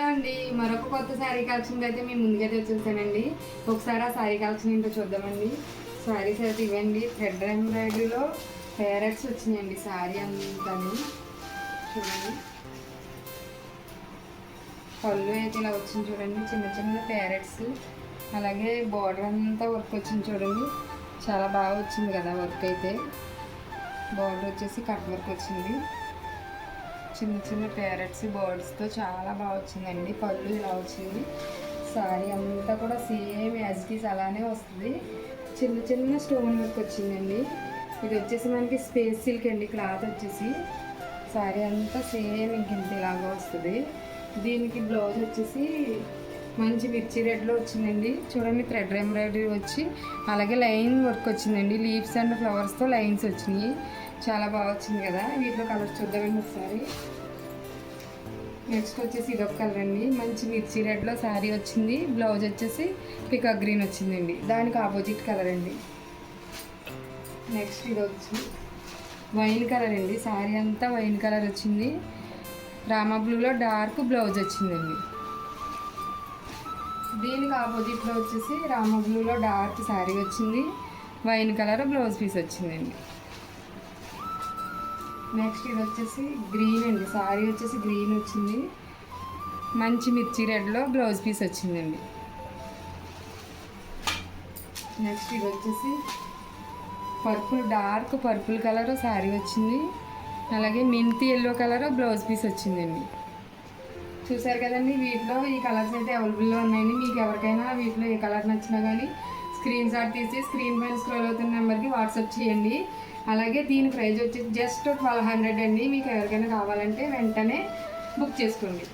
అండి మరొక కొత్త శారీ కలెక్షన్ అయితే మేము ముందుకైతే వచ్చేసానండి. ఒకసారి ఆ శారీ కలెక్షన్ ఏంటో చూద్దామండి. శారీస్ అయితే ఇవ్వండి. థ్రెడ్ ఎంబ్రాయిడరీలో ప్యారెట్స్ వచ్చినాయండి. శారీ అంతాను చూడండి. పళ్ళు అయితే ఇలా వచ్చింది చూడండి, చిన్న చిన్న ప్యారెట్స్. అలాగే బార్డర్ అంతా వర్క్ వచ్చింది చూడండి, చాలా బాగా వచ్చింది కదా వర్క్ అయితే. బార్డర్ వచ్చేసి కట్ వర్క్ వచ్చింది, చిన్న చిన్న ప్యారెట్స్ బర్డ్స్తో చాలా బాగా వచ్చిందండి. పళ్ళు ఇలా వచ్చింది. శారీ అంతా కూడా సేమ్ యాజ్ ఇట్ ఈస్ అలానే వస్తుంది. చిన్న చిన్న స్టోన్ వర్క్ వచ్చిందండి. ఇది వచ్చేసి మనకి స్పేస్ సిల్క్ అండి. క్లాత్ వచ్చేసి శారీ అంతా సేమ్ ఇంకింత ఇలాగా వస్తుంది. దీనికి బ్లౌజ్ వచ్చేసి మంచి మిర్చి రెడ్లో వచ్చిందండి చూడండి. థ్రెడ్ ఎంబ్రాయిడరీ వచ్చి అలాగే లైన్ వర్క్ వచ్చిందండి. లీవ్స్ అండ్ ఫ్లవర్స్తో లైన్స్ వచ్చినాయి. చాలా బాగా వచ్చింది కదా. వీటిలో కలర్స్ చూద్దామండి ఒకసారి. నెక్స్ట్ వచ్చేసి ఇదొక కలర్ అండి. మంచి మిర్చి రెడ్లో శారీ వచ్చింది. బ్లౌజ్ వచ్చేసి పికాక్ గ్రీన్ వచ్చిందండి. దానికి ఆపోజిట్ కలర్ అండి. నెక్స్ట్ ఇది వచ్చి వైన్ కలర్ అండి. శారీ అంతా వైన్ కలర్ వచ్చింది. రామా బ్లూలో డార్క్ బ్లౌజ్ వచ్చిందండి. దీనికి ఆపోజిట్లో వచ్చేసి రామా బ్లూలో డార్క్ శారీ వచ్చింది. వైన్ కలర్ బ్లౌజ్ పీస్ వచ్చిందండి. నెక్స్ట్ ఇది వచ్చేసి గ్రీన్ అండి. శారీ వచ్చేసి గ్రీన్ వచ్చింది. మంచి మిర్చి రెడ్లో బ్లౌజ్ పీస్ వచ్చిందండి. నెక్స్ట్ ఇది వచ్చేసి purple, dark purple colour sari వచ్చింది. అలాగే మెంతి ఎల్లో కలర్ బ్లౌజ్ పీస్ వచ్చిందండి. చూసారు కదండి. వీటిలో ఈ కలర్స్ అయితే అవైలబుల్లో ఉన్నాయండి. మీకు ఎవరికైనా వీటిలో ఏ కలర్ నచ్చినా కానీ స్క్రీన్ షాట్ తీసి స్క్రీన్ పైన స్క్రోల్ అవుతున్న నెంబర్కి వాట్సాప్ చేయండి. అలాగే దీని ప్రైస్ వచ్చి జస్ట్ 1200 అండి. మీకు ఎవరికైనా కావాలంటే వెంటనే బుక్ చేసుకోండి.